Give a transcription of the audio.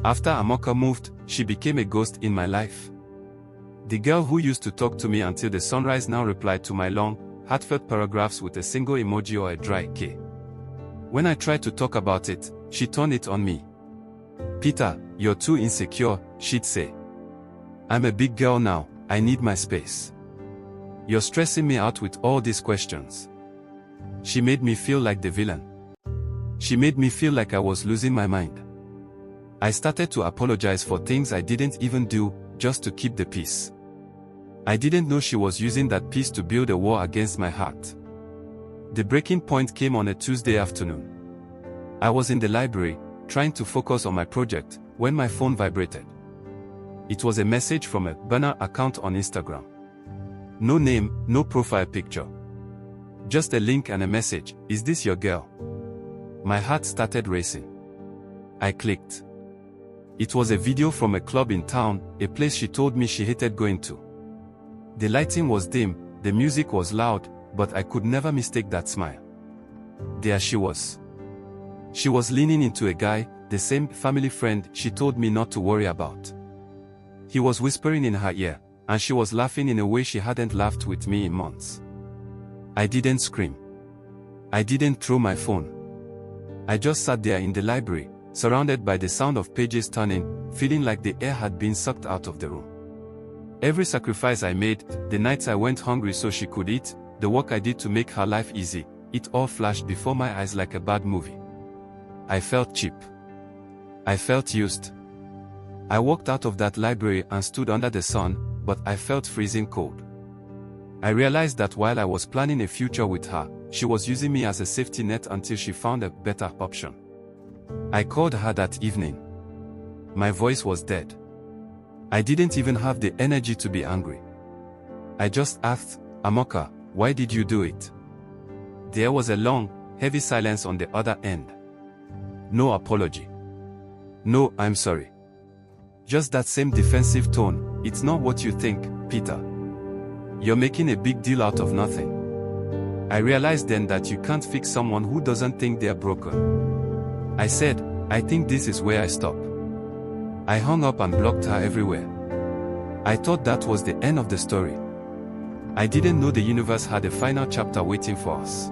After Amoka moved, she became a ghost in my life. The girl who used to talk to me until the sunrise now replied to my long, heartfelt paragraphs with a single emoji or a dry K. When I tried to talk about it, she turned it on me. "Peter, you're too insecure," she'd say. "I'm a big girl now, I need my space. You're stressing me out with all these questions." She made me feel like the villain. She made me feel like I was losing my mind. I started to apologize for things I didn't even do, just to keep the peace. I didn't know she was using that peace to build a wall against my heart. The breaking point came on a Tuesday afternoon. I was in the library, trying to focus on my project, when my phone vibrated. It was a message from a burner account on Instagram. No name, no profile picture. Just a link and a message, "Is this your girl?" My heart started racing. I clicked. It was a video from a club in town, a place she told me she hated going to. The lighting was dim, the music was loud, but I could never mistake that smile. There she was. She was leaning into a guy, the same family friend she told me not to worry about. He was whispering in her ear, and she was laughing in a way she hadn't laughed with me in months. I didn't scream. I didn't throw my phone. I just sat there in the library, surrounded by the sound of pages turning, feeling like the air had been sucked out of the room. Every sacrifice I made, the nights I went hungry so she could eat, the work I did to make her life easy, it all flashed before my eyes like a bad movie. I felt cheap. I felt used. I walked out of that library and stood under the sun, but I felt freezing cold. I realized that while I was planning a future with her, she was using me as a safety net until she found a better option. I called her that evening. My voice was dead. I didn't even have the energy to be angry. I just asked, "Amoka, why did you do it?" There was a long, heavy silence on the other end. No apology. No, "I'm sorry." Just that same defensive tone, "It's not what you think, Peter. You're making a big deal out of nothing." I realized then that you can't fix someone who doesn't think they're broken. I said, "I think this is where I stop." I hung up and blocked her everywhere. I thought that was the end of the story. I didn't know the universe had a final chapter waiting for us.